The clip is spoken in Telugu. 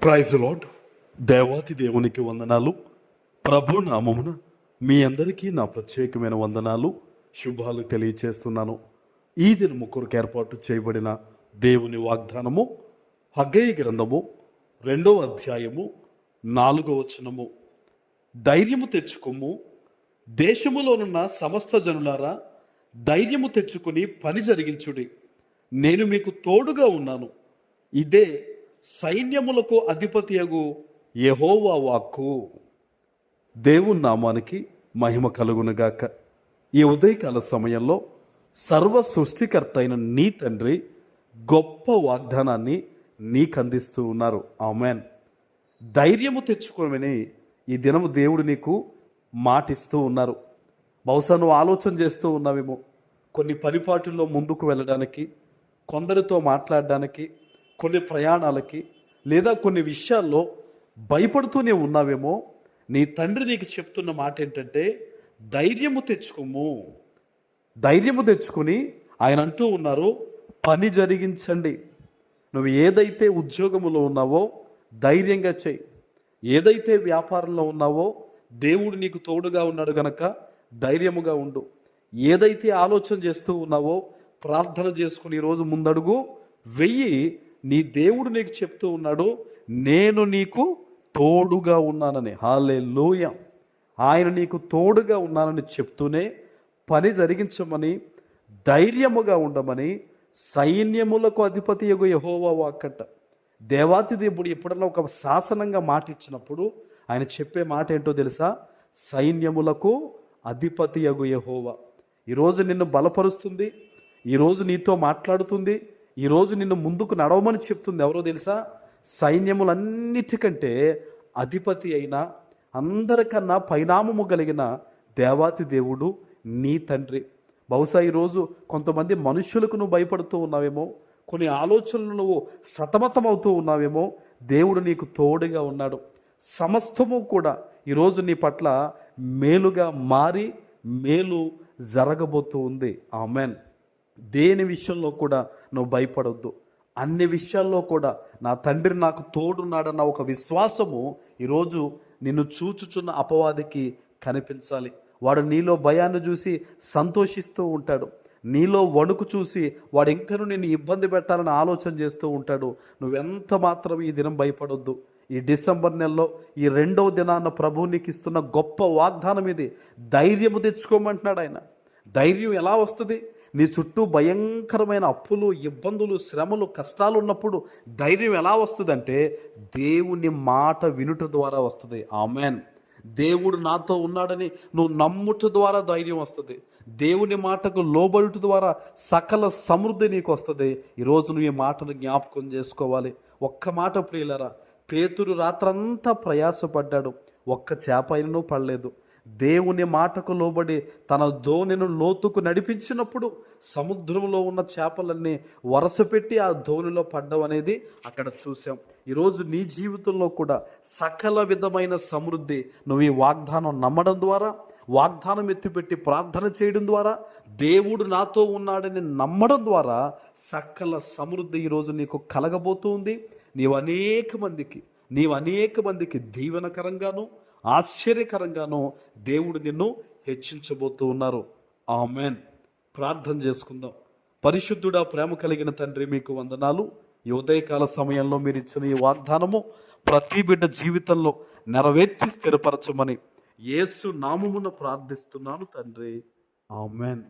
Praise lord. దేవాతి దేవునికి వందనాలు. ప్రభు నామమున మీ అందరికీ నా ప్రత్యేకమైన వందనాలు, శుభాలు తెలియచేస్తున్నాను. ఈ దినము కొరకు ఏర్పాటు చేయబడిన దేవుని వాగ్దానము హగ్గయి గ్రంథము 2వ అధ్యాయము 4వ వచనము. ధైర్యము తెచ్చుకొమ్ము, దేశములోనున్న సమస్త జనులారా ధైర్యము తెచ్చుకుని పని జరిగించుడి, నేను మీకు తోడుగా ఉన్నాను. ఇదే సైన్యములకు అధిపతియగు యెహోవా వాక్కు. దేవుని నామానికి మహిమ కలుగునుగాక. ఈ ఉదయకాల సమయంలో సర్వ సృష్టికర్త అయిన నీ తండ్రి గొప్ప వాగ్దానాన్ని నీకు అందిస్తూ ఉన్నారు. ఆమెన్. ధైర్యము తెచ్చుకోమని ఈ దినము దేవుడు నీకు మాటిస్తూ ఉన్నారు. బహుశా నువ్వు ఆలోచన చేస్తూ ఉన్నావేమో, కొన్ని పరిపాటుల్లో ముందుకు వెళ్ళడానికి, కొందరితో మాట్లాడడానికి, కొన్ని ప్రయాణాలకి, లేదా కొన్ని విషయాల్లో భయపడుతూనే ఉన్నావేమో. నీ తండ్రి నీకు చెప్తున్న మాట ఏంటంటే, ధైర్యము తెచ్చుకోము. ధైర్యము తెచ్చుకొని ఆయన అంటూ ఉన్నారు, పని జరిగించండి. నువ్వు ఏదైతే ఉద్యోగంలో ఉన్నావో ధైర్యంగా చేయి. ఏదైతే వ్యాపారంలో ఉన్నావో దేవుడు నీకు తోడుగా ఉన్నాడు గనక ధైర్యముగా ఉండు. ఏదైతే ఆలోచన చేస్తూ ఉన్నావో ప్రార్థన చేసుకుని ఈరోజు ముందడుగు వెయ్యి. నీ దేవుడు నీకు చెప్తూ ఉన్నాడు, నేను నీకు తోడుగా ఉన్నానని. హల్లెలూయా. ఆయన నీకు తోడుగా ఉన్నానని చెప్తూనే పని జరిగించమని, ధైర్యముగా ఉండమని సైన్యములకు అధిపతియగు యెహోవా వాక్కట. దేవాతి దేవుడు ఎప్పుడన్నా ఒక శాసనంగా మాట ఇచ్చినప్పుడు ఆయన చెప్పే మాట ఏంటో తెలుసా? సైన్యములకు అధిపతియగు యెహోవా. ఈరోజు నిన్ను బలపరుస్తుంది, ఈరోజు నీతో మాట్లాడుతుంది, ఈరోజు నిన్ను ముందుకు నడవమని చెప్తుంది ఎవరో తెలుసా? సైన్యములన్నిటికంటే అధిపతి అయిన, అందరికన్నా పరిణామము కలిగిన దేవాతి దేవుడు నీ తండ్రి. బహుశా ఈరోజు కొంతమంది మనుషులకు నువ్వు భయపడుతూ ఉన్నావేమో, కొన్ని ఆలోచనలు నువ్వు సతమతమవుతూ ఉన్నావేమో. దేవుడు నీకు తోడుగా ఉన్నాడు. సమస్తము కూడా ఈరోజు నీ పట్ల మేలుగా మారి మేలు జరగబోతూ ఉంది. ఆమెన్. దేని విషయంలో కూడా నువ్వు భయపడొద్దు. అన్ని విషయాల్లో కూడా నా తండ్రి నాకు తోడున్నాడన్న ఒక విశ్వాసము ఈరోజు నిన్ను చూచుచున్న అపవాదికి కనిపించాలి. వాడు నీలో భయాన్ని చూసి సంతోషిస్తూ ఉంటాడు. నీలో వణుకు చూసి వాడు ఇంకనూ నిన్ను ఇబ్బంది పెట్టాలని ఆలోచన చేస్తూ ఉంటాడు. నువ్వెంత మాత్రం ఈ దినం భయపడొద్దు. ఈ డిసెంబర్ నెలలో ఈ 2వ దినాన్న ప్రభువు నీకు ఇస్తున్న గొప్ప వాగ్దానం ఇది. ధైర్యము తెచ్చుకోమంటున్నాడు ఆయన. ధైర్యం ఎలా వస్తుంది? నీ చుట్టూ భయంకరమైన అప్పులు, ఇబ్బందులు, శ్రమలు, కష్టాలు ఉన్నప్పుడు ధైర్యం ఎలా వస్తుందంటే దేవుని మాట వినుట ద్వారా వస్తుంది. ఆమెన్. దేవుడు నాతో ఉన్నాడని నువ్వు నమ్ముట ద్వారా ధైర్యం వస్తుంది. దేవుని మాటకు లోబడుట ద్వారా సకల సమృద్ధి నీకు వస్తుంది. ఈరోజు నువ్వు ఈ మాటను జ్ఞాపకం చేసుకోవాలి. ఒక్క మాట ప్రియులరా, పేతురు రాత్రంతా ప్రయాసపడ్డాడు, ఒక్క చేప అయినను పడలేదు. దేవుని మాటకు లోబడి తన దోణిను లోతుకు నడిపించినప్పుడు సముద్రంలో ఉన్న చేపలన్నీ వరసపెట్టి ఆ దోణిలో పడ్డం అనేది అక్కడ చూసాం. ఈరోజు నీ జీవితంలో కూడా సకల విధమైన సమృద్ధి నువ్వు ఈ వాగ్దానం నమ్మడం ద్వారా, వాగ్దానం ఎత్తిపెట్టి ప్రార్థన చేయడం ద్వారా, దేవుడు నాతో ఉన్నాడని నమ్మడం ద్వారా సకల సమృద్ధి ఈరోజు నీకు కలగబోతుంది. నీవు అనేక మందికి దీవెనకరంగాను ఆశ్చర్యకరంగానూ దేవుడు నిన్ను హెచ్చించబోతూ ఉన్నారు. ఆమెన్. ప్రార్థన చేసుకుందాం. పరిశుద్ధుడా, ప్రేమ కలిగిన తండ్రి, మీకు వందనాలు. ఈ ఉదయకాల సమయంలో మీరు ఇచ్చిన ఈ వాగ్దానము ప్రతి బిడ్డ జీవితంలో నెరవేర్చి స్థిరపరచమని యేసు నామమున ప్రార్థిస్తున్నాను తండ్రి. ఆమెన్.